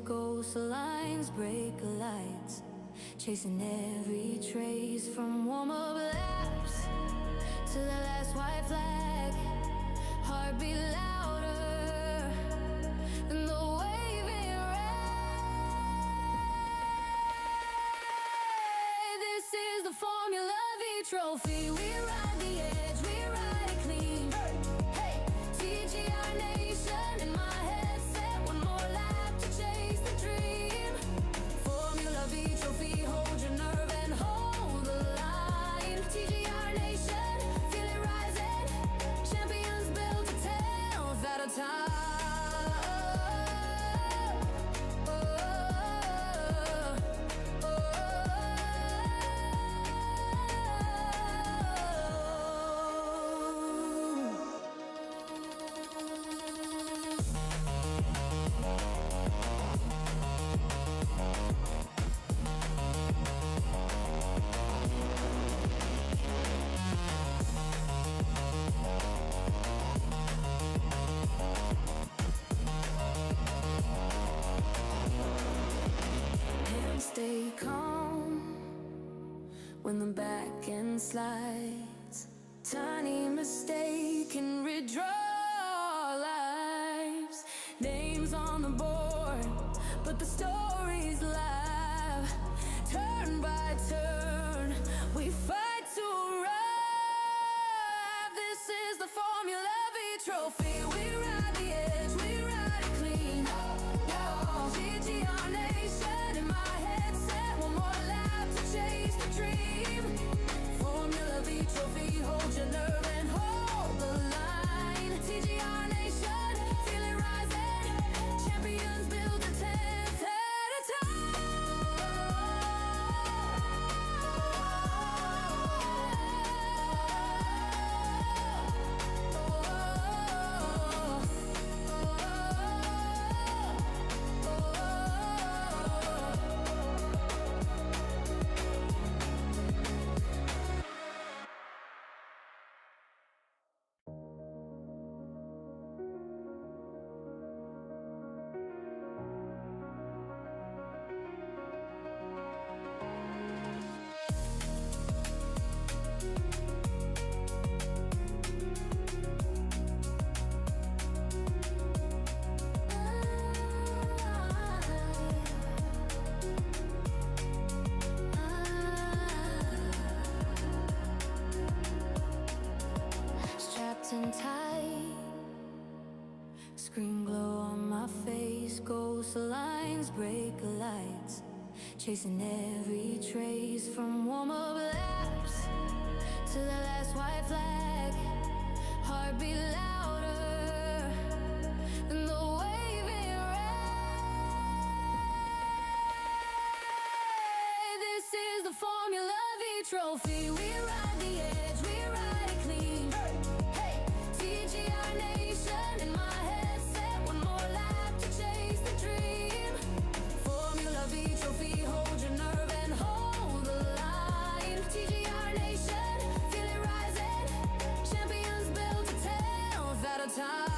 ghost lines, break lights, chasing every trace from warm-up laps to the last white flag. Heartbeat louder than the waving rain. This is the Formula Vee Trophy. We ride the edge, we ride it clean. Hey, TGR Nation in my headset. One more lap to chase the dream. Formula Vee Trophy, hold your nerve and hold the line. TGR Nation, feel it rising. Champions built to 10th at a time. Stay calm when the back end slides. Tiny mistake can redraw lives. Names on the board, but the story's live. Turn by turn, we fight to arrive. This is the Formula Vee Trophy. We ride the edge, we ride it clean. GGR Nation in my headset. One more lap to chase the dream. Formula Vee Trophy, hold your nerve and hold the line. TGR Nation, feel it rising. Champions build to 10th at a and tight. Screen glow on my face, ghost lines, break lights, chasing every trace from warm-up laps to the last white flag. Heartbeat louder than the waving rain. This is the Formula Vee Trophy. We ride the edge, we ride it clean. TGR Nation in my headset. One more lap to chase the dream. Formula Vee Trophy, hold your nerve and hold the line. TGR Nation, feel it rising. Champions built to 10th at a time.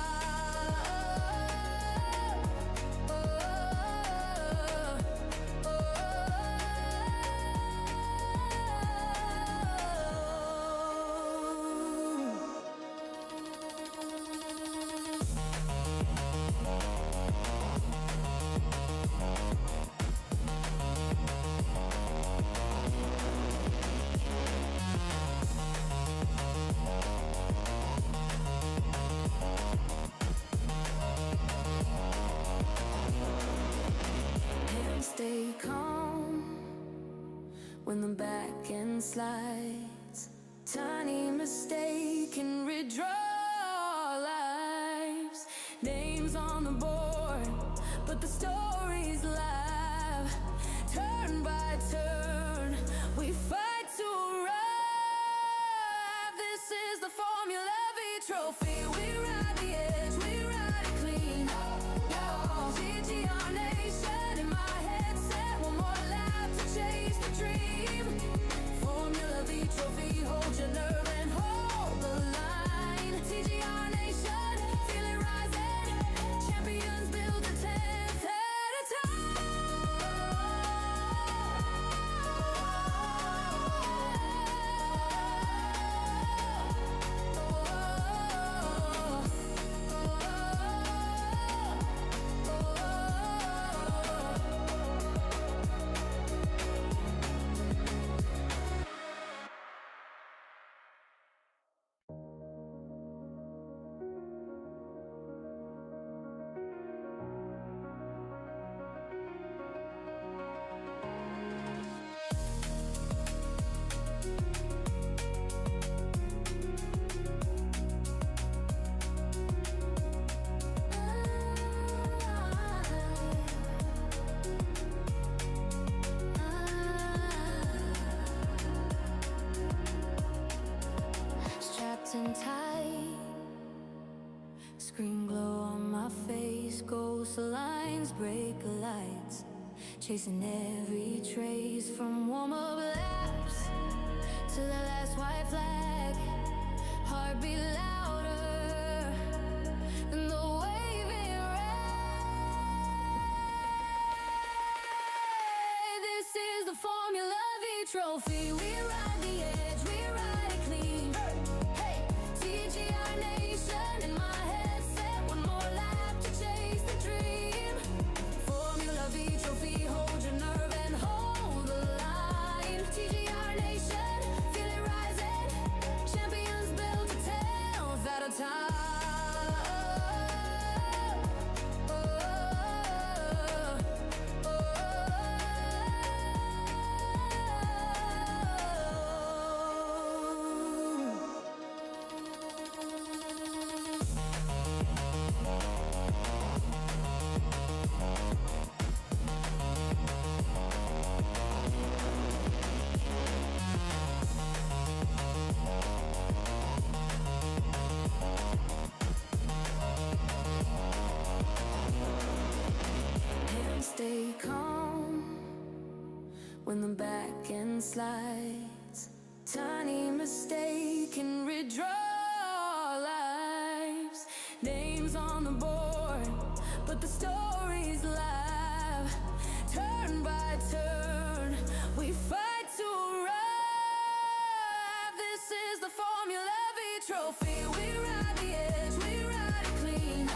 Stay calm when the back end slides. Tiny mistake can redraw lives. Names on the board, but the story's live. Turn by turn, we fight to arrive. This is the Formula Vee Trophy. We ride the edge, we ride it clean. GGR Nation in my headset. One more lap to chase the dream. Formula Vee Trophy, hold your nerve and hold the line. TGR Nation, feel it rising. Champions build to 10th at a time. lines, break lights, chasing every trace from warm-up laps to the last white flag. Heartbeat louder than the waving rain. This is the Formula Vee Trophy. We ride the edge, we ride it clean. Hey, TGR Nation in my headset. One more lap to chase the dream. Formula Vee Trophy, hold your nerve and hold the line. TGR Nation, feel it rising. Champions built to 10th at a time. Stay calm when the back end slides. Tiny mistake can redraw lives. Names on the board, but the story's live. Turn by turn, we fight to arrive. This is the Formula Vee Trophy. We ride the edge, we ride it clean.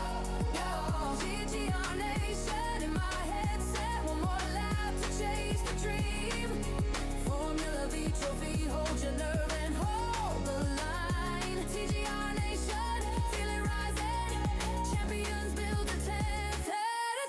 GGR Nation in my headset. One more lap to chase the dream. Formula Vee Trophy, hold your nerve and hold the line. TGR Nation, feel it rising. Champions build to 10th at a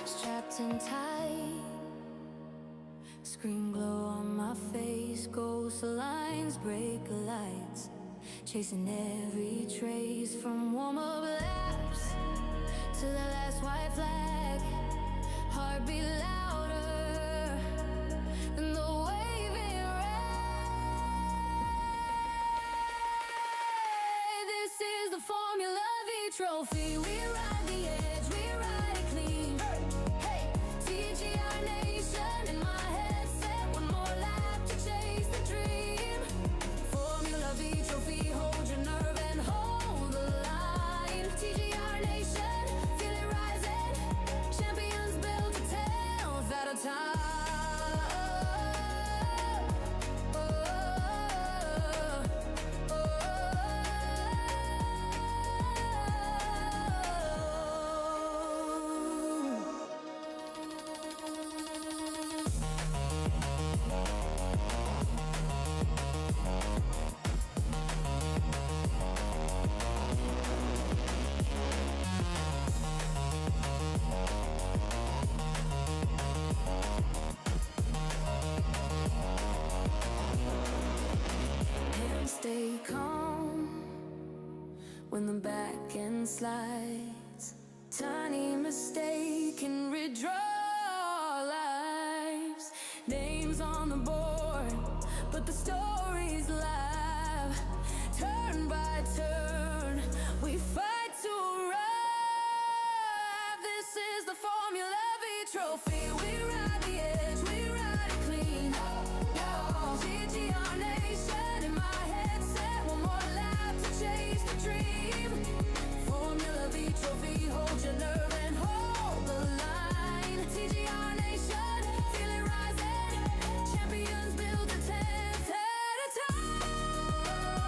strapped in tight, screen glow on my face, ghost lines, break lights, chasing every trace from warm-up laps to the last white flag. Heartbeat louder than the waving rain. This is the Formula Vee Trophy. We ride the edge, we ride it clean. Hey, TGR Nation in my headset. One more lap to chase the dream. Formula Vee Trophy, hold your nerve and hold the line. TGR Nation, feel it rising. Champions built to 10th at a time. Stay calm when the back end slides. Tiny mistake can redraw lives. Names on the board, but the story's live. Turn by turn, we fight to arrive. This is the Formula Vee Trophy. We ride the edge, we ride it clean. GGR Nation in my headset. One more lap to chase the dream. Formula Vee Trophy, hold your nerve and hold the line. TGR Nation, feel it rising. Champions build to 10th at a time.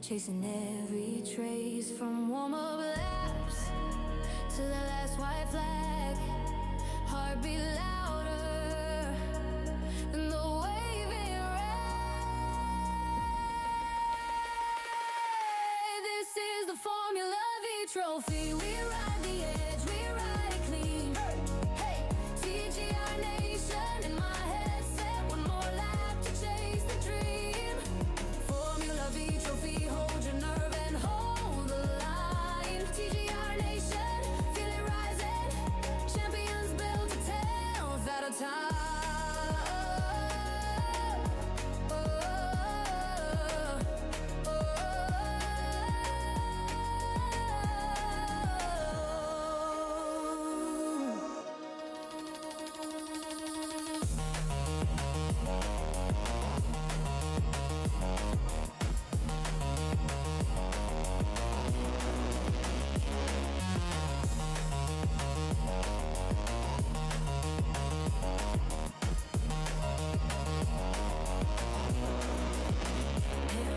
chasing every trace from warm-up laps to the last white flag. Heartbeat louder than the waving rain. This is the Formula Vee Trophy. We ride the edge, we ride it clean. Hey, TGR Nation in my headset. One more lap to chase the dream. Formula Vee Trophy, hold your nerve and hold the line. TGR Nation, feel it rising. Champions built to tell that of time.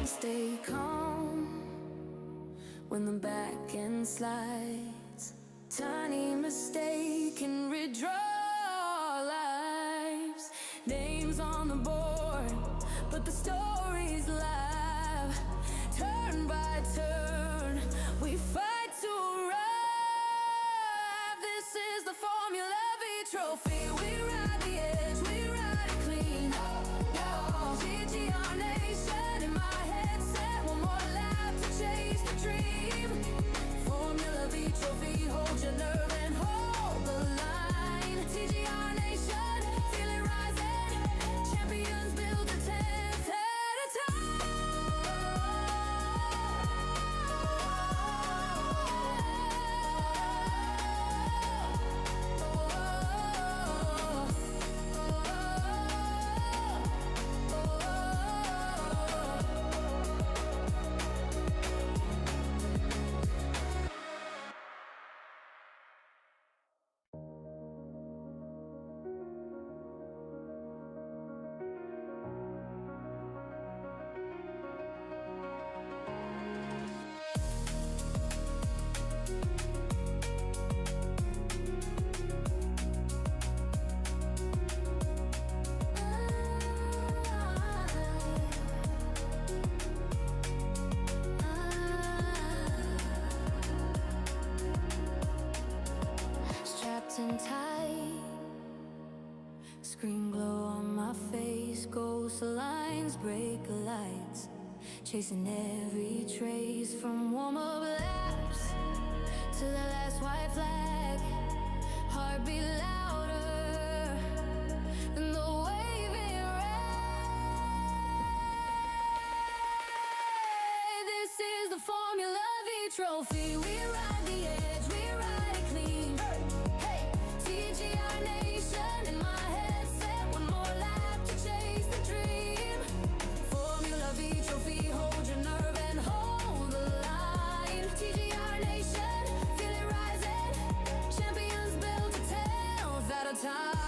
Stay calm when the back end slides. Tiny mistake can redraw lives. Names on the board, but the story's live. Turn by turn, we fight to arrive. This is the Formula Vee Trophy. We ride the edge, we ride it clean. GGR Nation in my headset. One more lap to chase the dream. Formula Vee Trophy, hold your nerve and hold the line. TGR Nation, feel it rising. Champions build a 10th at a strapped in tight. Screen glow on my face, ghost lines break lights. Chasing every trace from warm-up laps to the last white flag. Heartbeat louder than the waving rain. This is the Formula Vee Trophy. We ride the edge, we ride it clean. Hey, TGR Nation in my headset. One more lap to chase the dream. Formula Vee Trophy, hold your nerve and hold the line. TGR Nation, feel it rising. Champions built to tell that of time.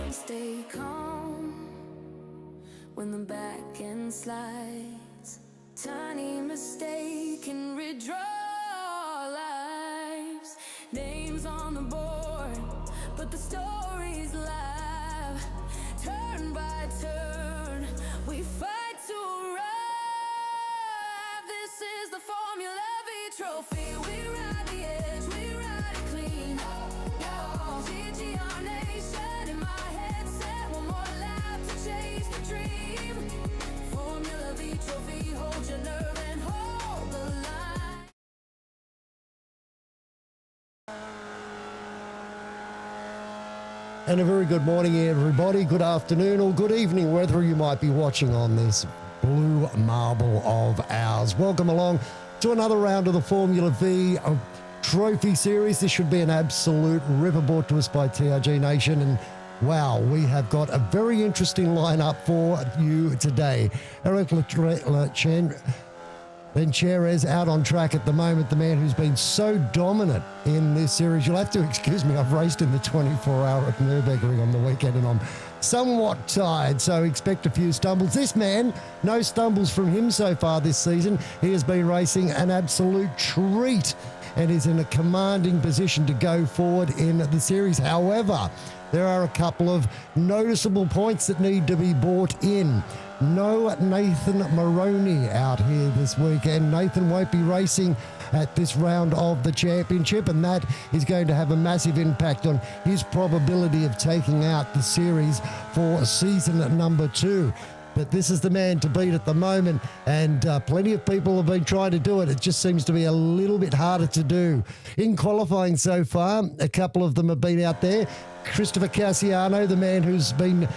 Stay calm when the back end slides. Tiny mistake can redraw lives. Names on the board, but the story's live. Turn by turn, we fight to arrive. This is the Formula Vee Trophy. We ride the edge, we ride it clean. GGR Nation in my headset. One more lap to chase the dream. Formula Vee Trophy, hold your nerve and hold the line. And a very good morning, everybody. Good afternoon or good evening, wherever you might be watching on this blue marble of ours. Welcome along to another round of the Formula Vee Trophy Series. This should be an absolute ripper, brought to us by TRG Nation. And wow, we have got a very interesting lineup for you today. Eric Vencherez out on track at the moment, the man who's been so dominant in this series. You'll have to excuse me, I've raced in the 24-hour at Nürburgring on the weekend and I'm somewhat tired, so expect a few stumbles. This man, no stumbles from him so far this season. He has been racing an absolute treat and is in a commanding position to go forward in the series. However, there are a couple of noticeable points that need to be brought in. No Nathan Maroney out here this weekend. Nathan won't be racing at this round of the championship, and that is going to have a massive impact on his probability of taking out the series for season number 2. But this is the man to beat at the moment, and plenty of people have been trying to do it. It just seems to be a little bit harder to do. In qualifying so far, a couple of them have been out there. Christopher Cassiano, the man who's been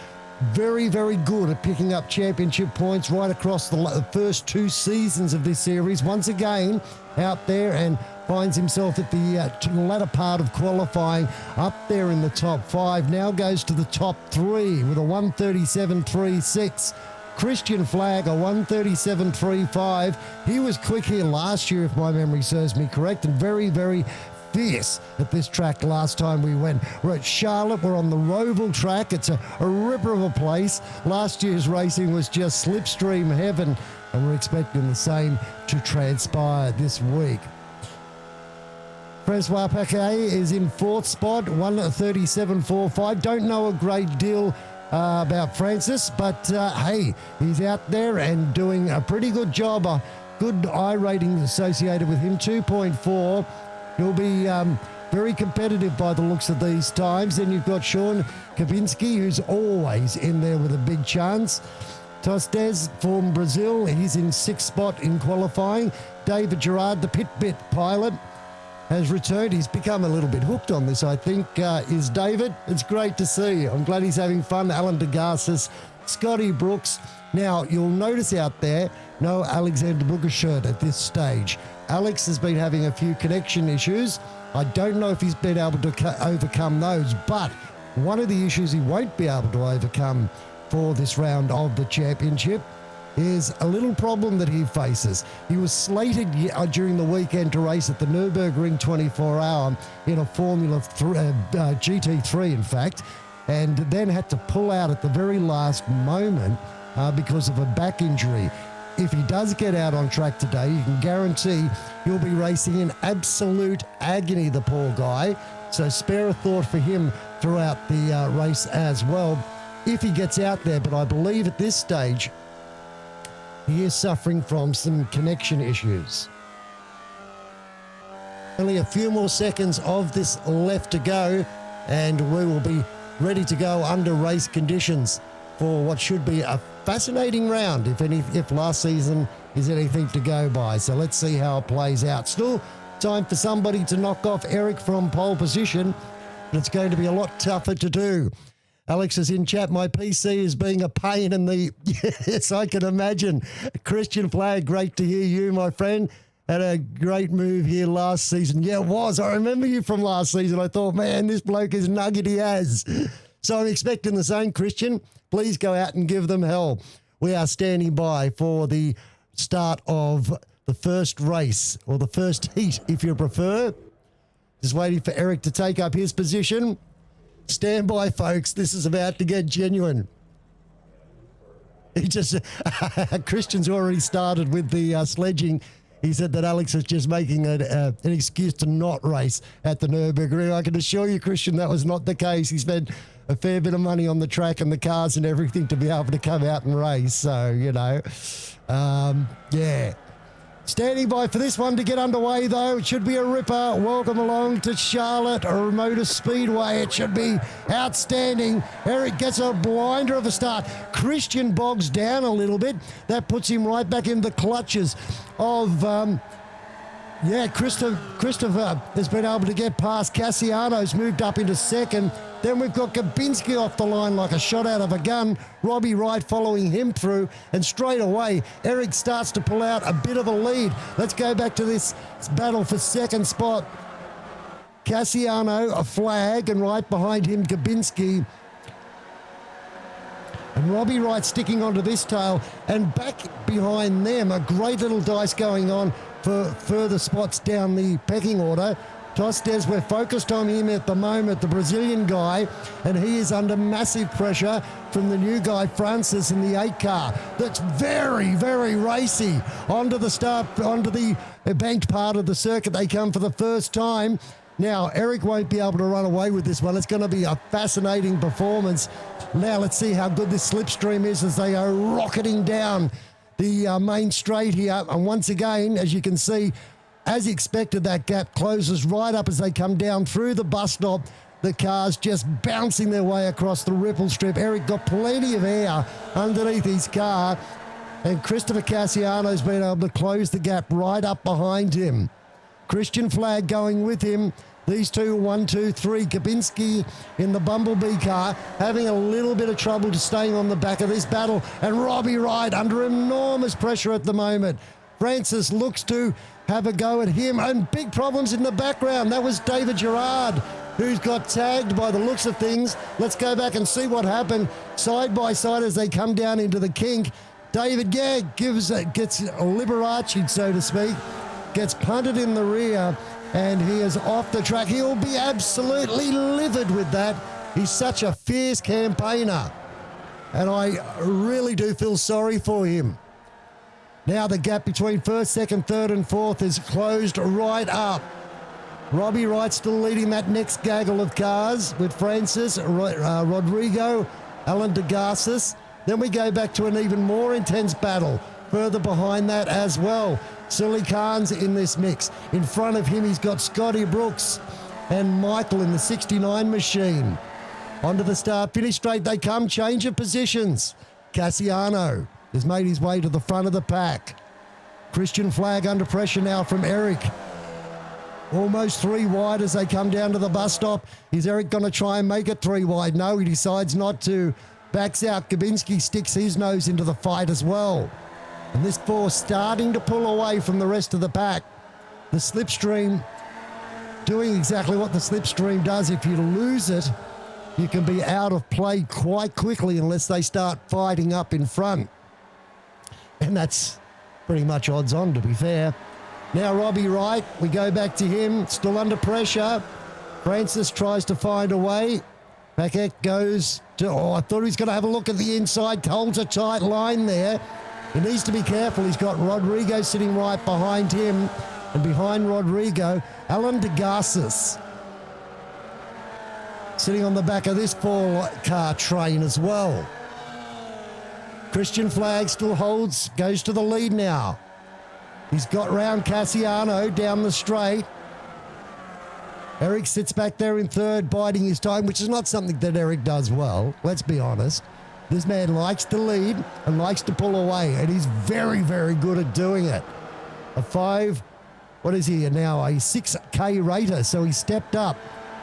very, very good at picking up championship points right across the first 2 seasons of this series. Once again, out there and finds himself at the latter part of qualifying, up there in the top 5. Now goes to the top 3 with a 1:37.36. Christian Flagg, a 1:37.35. He was quick here last year, if my memory serves me correct, and very, very fierce at this track last time we went. We're at Charlotte. We're on the Roval track. It's a ripper of a place. Last year's racing was just slipstream heaven, and we're expecting the same to transpire this week. Francois Paquet is in 4th spot, 1:37.45. Don't know a great deal about Francis, but hey, he's out there and doing a pretty good job. A good I rating associated with him, 2.4. He'll be very competitive by the looks of these times. Then you've got Sean Kabinski, who's always in there with a big chance. Tostes from Brazil, he's in 6th spot in qualifying. David Gerard, the pit pilot, has returned. He's become a little bit hooked on this, I think, is David. It's great to see. I'm glad he's having fun. Alan DeGarcis, Scotty Brooks. Now, you'll notice out there, no Alexander Buggershirt at this stage. Alex has been having a few connection issues. I don't know if he's been able to overcome those, but one of the issues he won't be able to overcome for this round of the championship is a little problem that he faces. He was slated during the weekend to race at the Nürburgring 24-hour in a Formula GT3, in fact, and then had to pull out at the very last moment because of a back injury. If he does get out on track today, you can guarantee he'll be racing in absolute agony, the poor guy. So spare a thought for him throughout the race as well, if he gets out there. But I believe at this stage, he is suffering from some connection issues. Only a few more seconds of this left to go, and we will be ready to go under race conditions for what should be a fascinating round, if last season is anything to go by. So let's see how it plays out. Still time for somebody to knock off Eric from pole position, but it's going to be a lot tougher to do. Alex is in chat. My PC is being a pain in the... Yes, I can imagine. Christian Flagg, great to hear you, my friend. Had a great move here last season. Yeah, it was. I remember you from last season. I thought, man, this bloke is nuggety as. So I'm expecting the same, Christian. Please go out and give them hell. We are standing by for the start of the first race, or the first heat, if you prefer. Just waiting for Eric to take up his position. Stand by, folks. This is about to get genuine. He just... Christian's already started with the sledging. He said that Alex is just making an excuse to not race at the Nürburgring. I can assure you, Christian, that was not the case. He spent a fair bit of money on the track and the cars and everything to be able to come out and race. So, you know, yeah. Standing by for this one to get underway, though. It should be a ripper. Welcome along to Charlotte Motor Speedway. It should be outstanding. Eric gets a blinder of a start. Christian bogs down a little bit. That puts him right back in the clutches of... Christopher has been able to get past Cassiano's moved up into second. Then we've got Gabinski off the line like a shot out of a gun. Robbie Wright following him through. And straight away, Eric starts to pull out a bit of a lead. Let's go back to this battle for second spot. Cassiano, a flag, and right behind him, Gabinski. And Robbie Wright sticking onto this tail. And back behind them, a great little dice going on for further spots down the pecking order. Tostes, we're focused on him at the moment, the Brazilian guy, and he is under massive pressure from the new guy, Francis, in the 8 car. That's very, very racy. Onto the banked part of the circuit they come for the first time. Now, Eric won't be able to run away with this one. It's going to be a fascinating performance. Now, let's see how good this slipstream is as they are rocketing down the main straight here. And once again, as you can see, as expected, that gap closes right up as they come down through the bus stop. The cars just bouncing their way across the ripple strip. Eric got plenty of air underneath his car, and Christopher Cassiano's been able to close the gap right up behind him. Christian Flagg going with him. These two, 1, 2, 3. Gabinski in the Bumblebee car, having a little bit of trouble to staying on the back of this battle. And Robbie Wright under enormous pressure at the moment. Francis looks to have a go at him, and big problems in the background. That was David Gerard, who's got tagged by the looks of things. Let's go back and see what happened side by side as they come down into the kink. David gets Liberace, so to speak, gets punted in the rear, and he is off the track. He'll be absolutely livid with that. He's such a fierce campaigner, and I really do feel sorry for him. Now the gap between first, second, third and fourth is closed right up. Robbie Wright still leading that next gaggle of cars with Francis, Rodrigo, Alan de Garces. Then we go back to an even more intense battle further behind that as well. Sully Khan's in this mix. In front of him, he's got Scotty Brooks and Michael in the 69 machine. Onto the start-finish straight they come. Change of positions. Cassiano has made his way to the front of the pack. Christian Flagg under pressure now from Eric. Almost 3 wide as they come down to the bus stop. Is Eric going to try and make it 3 wide? No, he decides not to. Backs out. Gabinski sticks his nose into the fight as well. And this force starting to pull away from the rest of the pack. The slipstream doing exactly what the slipstream does. If you lose it, you can be out of play quite quickly unless they start fighting up in front. And that's pretty much odds on, to be fair. Now Robbie Wright, we go back to him, still under pressure. Francis tries to find a way. Paquette goes to, I thought he was going to have a look at the inside, holds a tight line there. He needs to be careful. He's got Rodrigo sitting right behind him. And behind Rodrigo, Alan de Garces sitting on the back of this 4-car train as well. Christian Flagg still holds, goes to the lead now. He's got round Cassiano down the straight. Eric sits back there in third, biding his time, which is not something that Eric does well, let's be honest. This man likes to lead and likes to pull away, and he's very, very good at doing it. A 5, what is he now? A 6K rater, so he stepped up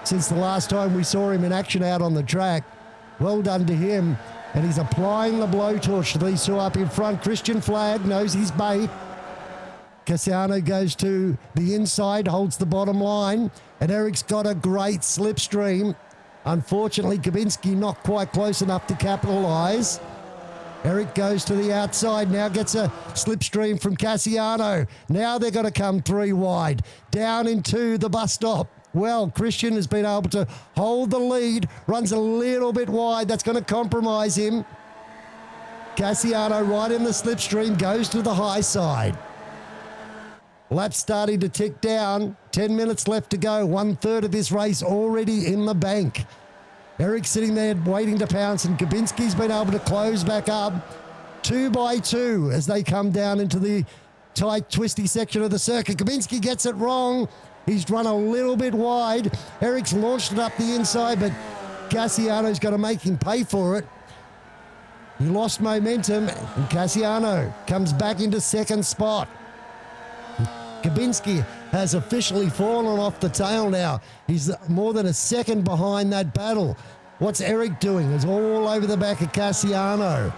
since the last time we saw him in action out on the track. Well done to him. And he's applying the blowtorch to these two up in front. Christian Flagg knows his bait. Cassiano goes to the inside, holds the bottom line. And Eric's got a great slipstream. Unfortunately, Gabinski not quite close enough to capitalise. Eric goes to the outside, now gets a slipstream from Cassiano. Now they're going to come 3 wide. Down into the bus stop. Well, Christian has been able to hold the lead, runs a little bit wide. That's going to compromise him. Cassiano right in the slipstream, goes to the high side. Laps starting to tick down. 10 minutes left to go. 1/3 of this race already in the bank. Eric sitting there waiting to pounce, and Gabinski's been able to close back up 2 by 2 as they come down into the tight, twisty section of the circuit. Gabinski gets it wrong. He's run a little bit wide. Eric's launched it up the inside, but Cassiano's going to make him pay for it. He lost momentum, and Cassiano comes back into second spot. Kabinski has officially fallen off the tail now. He's more than a second behind that battle. What's Eric doing? He's all over the back of Cassiano.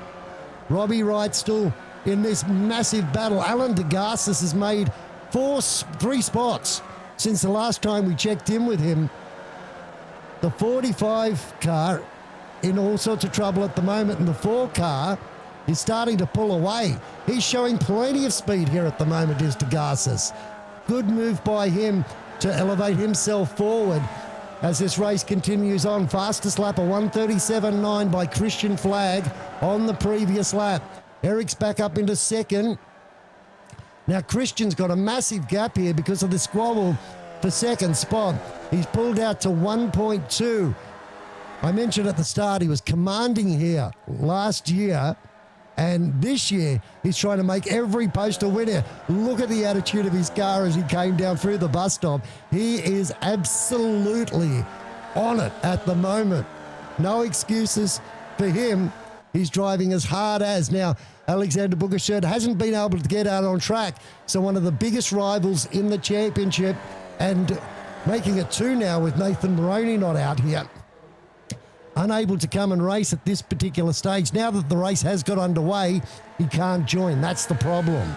Robbie Wright still in this massive battle. Alan DeGarcis has made 3 spots since the last time we checked in with him. The 45 car in all sorts of trouble at the moment, and the 4 car is starting to pull away. He's showing plenty of speed here at the moment, is DeGarcis. Good move by him to elevate himself forward as this race continues on. Fastest lap, a 1:37.9 by Christian Flagg on the previous lap. Eric's back up into second. Now Christian's got a massive gap here because of the squabble for second spot. He's pulled out to 1.2. I mentioned at the start he was commanding here last year, and this year he's trying to make every post a winner. Look at the attitude of his car as he came down through the bus stop. He is absolutely on it at the moment. No excuses for him. He's driving as hard as. Now, Alexander Bugashert hasn't been able to get out on track, so one of the biggest rivals in the championship, and making it 2 now with Nathan Moroney not out here. Unable to come and race at this particular stage. Now that the race has got underway, he can't join. That's the problem.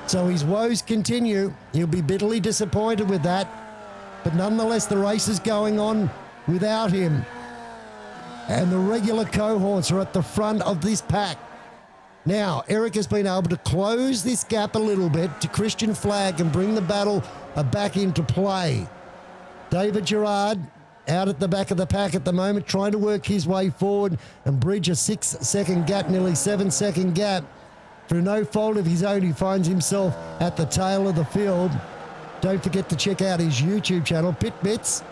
So his woes continue. He'll be bitterly disappointed with that. But nonetheless, the race is going on without him. And the regular cohorts are at the front of this pack. Now, Eric has been able to close this gap a little bit to Christian Flagg and bring the battle back into play. David Gerard out at the back of the pack at the moment, trying to work his way forward and bridge a 6-second gap, nearly 7-second gap. Through no fault of his own, he finds himself at the tail of the field. Don't forget to check out his YouTube channel, Pit Bits.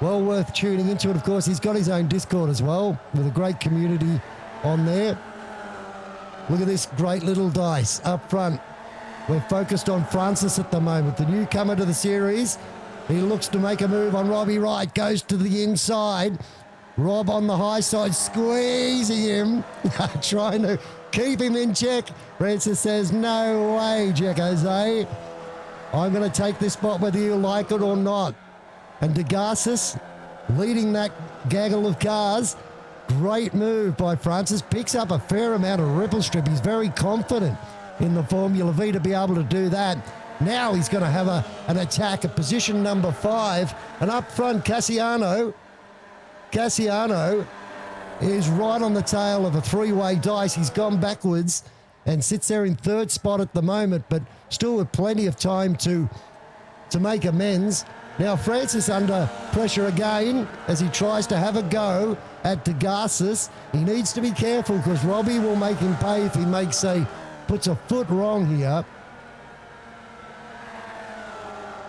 Well worth tuning into it. Of course, he's got his own Discord as well, with a great community on there. Look at this great little dice up front. We're focused on Francis at the moment, the newcomer to the series. He looks to make a move on Robbie Wright, goes to the inside. Rob on the high side, squeezing him, trying to keep him in check. Francis says, no way, Jack Jose. I'm going to take this spot whether you like it or not. And DeGarcis leading that gaggle of cars. Great move by Francis. Picks up a fair amount of ripple strip. He's very confident in the Formula V to be able to do that. Now he's going to have an attack at position number 5. And up front, Cassiano is right on the tail of a 3-way dice. He's gone backwards and sits there in 3rd spot at the moment, but still with plenty of time to make amends. Now Francis under pressure again as he tries to have a go at DeGarcis. He needs to be careful because Robbie will make him pay if he puts a foot wrong here.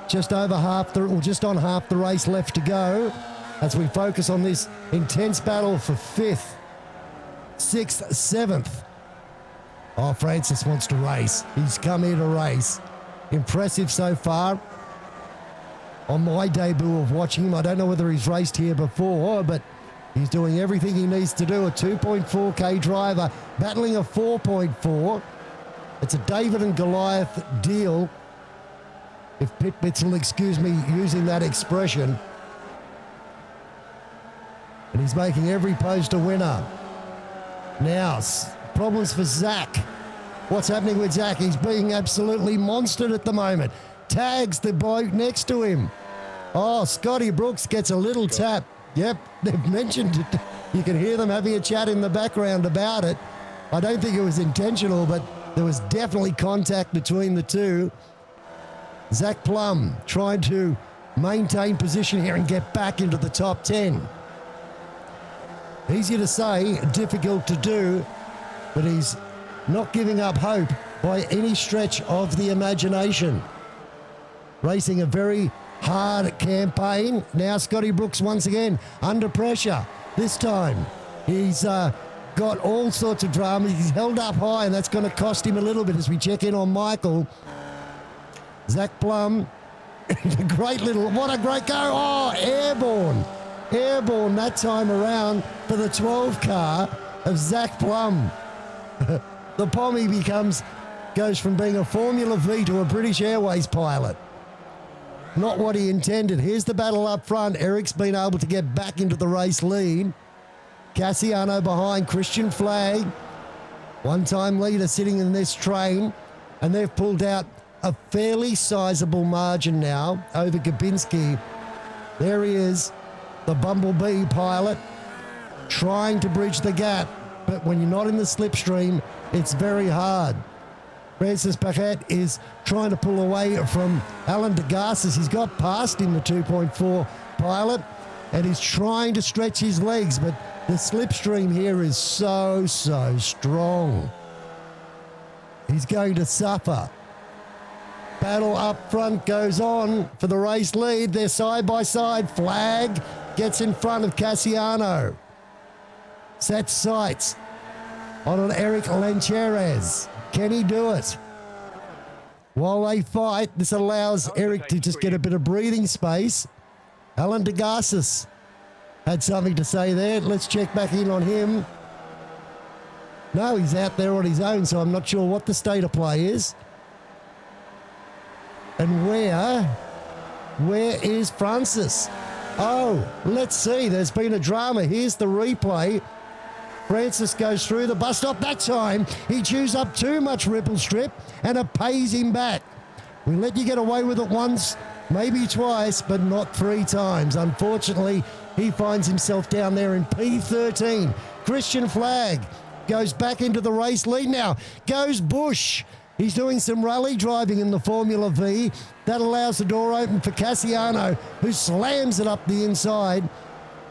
Just on half the race left to go as we focus on this intense battle for 5th, 6th, 7th. Oh, Francis wants to race. He's come here to race. Impressive so far. On my debut of watching him, I don't know whether he's raced here before, but he's doing everything he needs to do. A 2.4K driver battling a 4.4. It's a David and Goliath deal, if Pit Bits will excuse me using that expression. And he's making every post a winner. Now, problems for Zach. What's happening with Zach? He's being absolutely monstered at the moment. Tags the bloke next to him. Oh, Scotty Brooks gets a little tap. Yep, they've mentioned it. You can hear them having a chat in the background about it. I don't think it was intentional, but there was definitely contact between the two. Zach Plum trying to maintain position here and get back into the top 10. Easy to say, difficult to do, but he's not giving up hope by any stretch of the imagination. Racing a very hard campaign. Now Scotty Brooks once again under pressure. This time he's got all sorts of drama. He's held up high, and that's going to cost him a little bit as we check in on Michael. Zach Plum, what a great go. Oh, airborne that time around for the 12 car of Zach Plum. The Pommy becomes goes from being a Formula Vee to a British Airways pilot. Not what he intended. Here's the battle up front. Eric's been able to get back into the race lead. Cassiano behind, Christian Flag, one-time leader sitting in this train, and they've pulled out a fairly sizable margin now over Gabinski. There he is, the Bumblebee pilot, trying to bridge the gap, but when you're not in the slipstream, it's very hard. Francis Paquette is trying to pull away from Alan DeGarcis. He's got past him, the 2.4 pilot, and he's trying to stretch his legs, but the slipstream here is so strong. He's going to suffer. Battle up front goes on for the race lead. They're side by side. Flag gets in front of Cassiano. Sets sights on an Eric Lancheres. Can he do it? While they fight, this allows Eric to just get a bit of breathing space. Alan DeGarcis had something to say there. Let's check back in on him. No, he's out there on his own, so I'm not sure what the state of play is. And where is Francis? Oh, let's see. There's been a drama. Here's the replay. Francis goes through the bus stop. That time, he chews up too much ripple strip, and it pays him back. We let you get away with it once, maybe twice, but not 3 times. Unfortunately, he finds himself down there in P13. Christian Flag goes back into the race lead now. Goes Bush. He's doing some rally driving in the Formula Vee. That allows the door open for Cassiano, who slams it up the inside.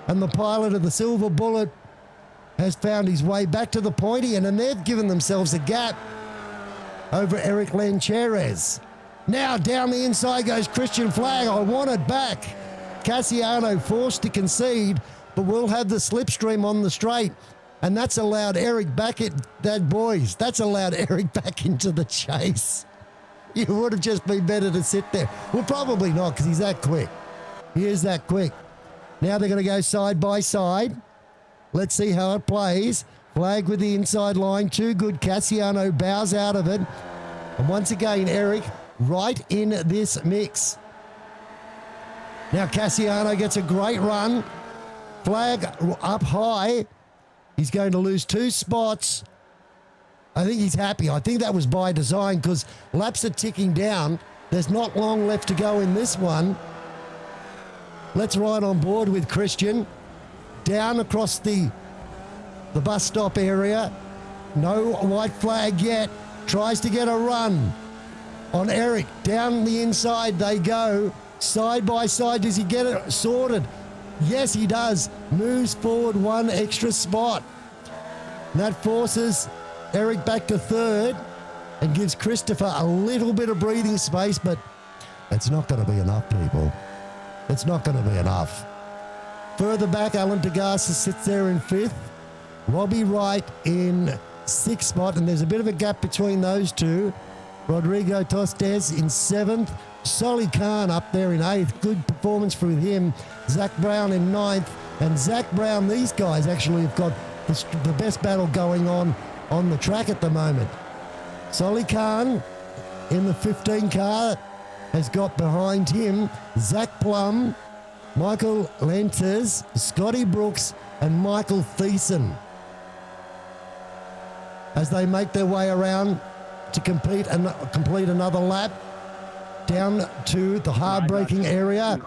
And the pilot of the Silver Bullet has found his way back to the pointy end, and they've given themselves a gap over Eric Lancheres. Now down the inside goes Christian Flag. I want it back. Cassiano forced to concede, but will have the slipstream on the straight. And that's allowed Eric back that's allowed Eric back into the chase. You would have just been better to sit there. Well, probably not, because he's that quick. He is that quick. Now they're going to go side by side. Let's see how it plays. Flag with the inside line. Too good. Cassiano bows out of it. And once again, Eric right in this mix. Now Cassiano gets a great run. Flag up high. He's going to lose 2 spots. I think he's happy. I think that was by design, because laps are ticking down. There's not long left to go in this one. Let's ride on board with Christian. Down across the bus stop area. No white flag yet. Tries to get a run on Eric. Down the inside they go. Side by side. Does he get it sorted? Yes, he does. Moves forward 1 extra spot. And that forces Eric back to 3rd and gives Christopher a little bit of breathing space, but it's not going to be enough, people. It's not going to be enough. Further back, Alan DeGarcis sits there in 5th. Robbie Wright in 6th spot, and there's a bit of a gap between those two. Rodrigo Tostes in 7th. Solly Khan up there in 8th. Good performance from him. Zach Brown in 9th. And Zach Brown, these guys actually have got the best battle going on the track at the moment. Solly Khan in the 15 car has got behind him Zach Plum, Michael Lentes, Scotty Brooks, and Michael Thiessen as they make their way around to complete another lap down to the hard-braking area.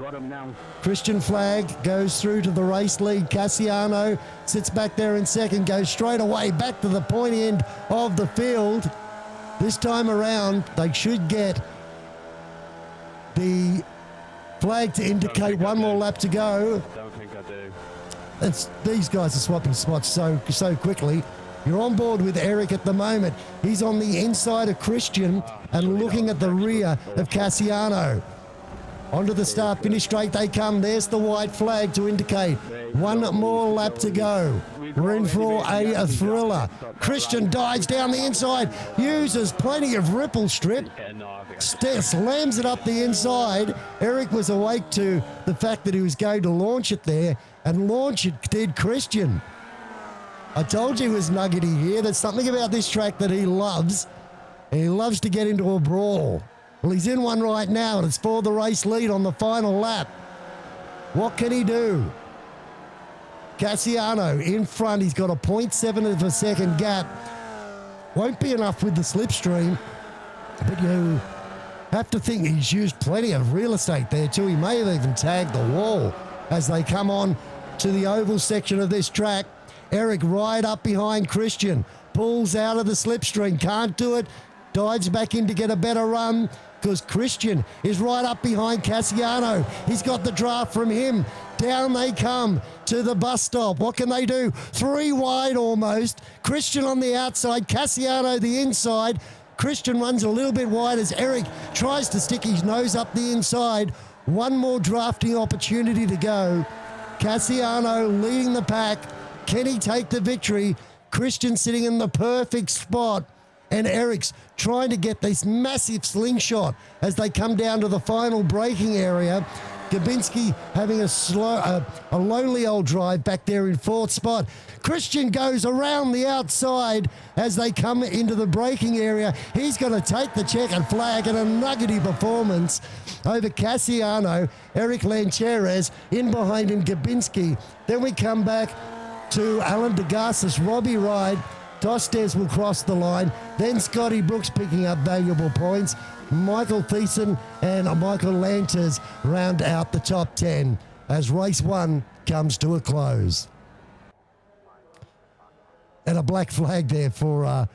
Christian Flag goes through to the race lead. Cassiano sits back there in 2nd, goes straight away back to the pointy end of the field. This time around, they should get the flag to indicate 1 more lap to go. Don't think I do. These guys are swapping spots so quickly. You're on board with Eric at the moment. He's on the inside of Christian and looking at the rear of Cassiano. Onto the start-finish straight they come. There's the white flag to indicate 1 more lap to go. We're in for a thriller. Christian dives down the inside, uses plenty of ripple strip, slams it up the inside. Eric was awake to the fact that he was going to launch it there, and launch it did Christian. I told you it was nuggety here. There's something about this track that he loves. He loves to get into a brawl. Well, he's in one right now, and it's for the race lead on the final lap. What can he do? Cassiano in front. He's got a 0.7 of a second gap. Won't be enough with the slipstream, but you have to think he's used plenty of real estate there too. He may have even tagged the wall as they come on to the oval section of this track. Eric right up behind Christian. Pulls out of the slipstream. Can't do it. Dives back in to get a better run because Christian is right up behind Cassiano. He's got the draft from him. Down they come to the bus stop. What can they do? 3 wide almost. Christian on the outside. Cassiano the inside. Christian runs a little bit wide as Eric tries to stick his nose up the inside. One more drafting opportunity to go. Cassiano leading the pack. Can he take the victory? Christian sitting in the perfect spot. And Eric's trying to get this massive slingshot as they come down to the final braking area. Gabinski having a lonely old drive back there in 4th spot. Christian goes around the outside as they come into the braking area. He's going to take the checkered flag and a nuggety performance over Cassiano. Eric Lancheres in behind him, Gabinski. Then we come back to Alan DeGarcis, Robbie Ride. Tostes will cross the line. Then Scotty Brooks picking up valuable points. Michael Thiessen and Michael Lantes round out the top 10 as race 1 comes to a close. And a black flag there for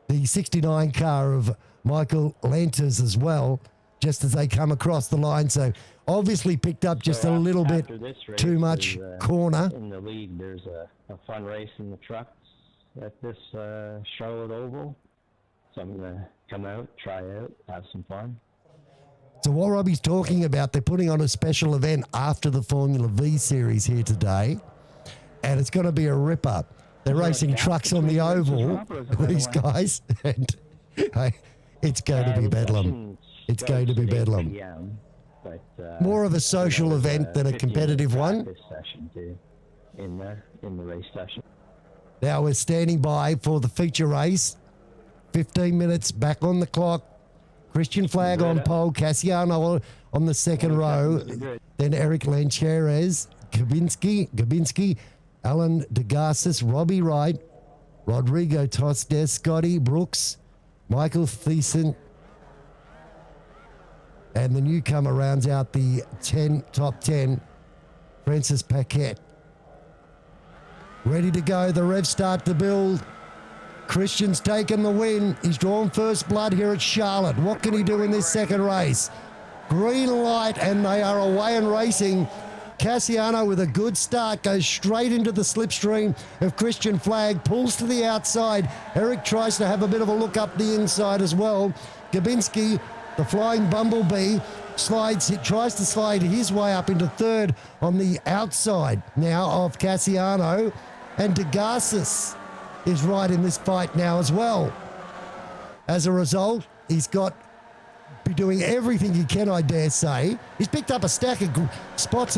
the 69 car of Michael Lantes as well, just as they come across the line. So obviously picked up just a little bit too much corner. In the league, there's a fun race in the trucks at this Charlotte Oval. So I'm going to come out, try out, have some fun. So what Robbie's talking about, they're putting on a special event after the Formula Vee Series here today, and it's going to be a ripper. They're racing trucks on the oval, these guys, and hey, it's going to be bedlam. It's going to be bedlam. More of a social event than a competitive one. In the race session. Now we're standing by for the feature race. 15 minutes back on the clock. Christian Flag on pole. Cassiano on the second row. Then Eric Lancheres, Gabinski, Alan DeGarcis, Robbie Wright, Rodrigo Tostes, Scotty Brooks, Michael Thiessen. And the newcomer rounds out the top 10, Francis Paquette. Ready to go. The revs start to build. Christian's taken the win. He's drawn first blood here at Charlotte. What can he do in this second race? Green light, and they are away and racing. Cassiano with a good start goes straight into the slipstream of Christian Flag, pulls to the outside. Eric tries to have a bit of a look up the inside as well. Gabinski, the flying bumblebee, tries to slide his way up into 3rd on the outside now of Cassiano. And DeGarcis is right in this fight now as well. As a result, he's got be doing everything he can, I dare say. He's picked up a stack of spots in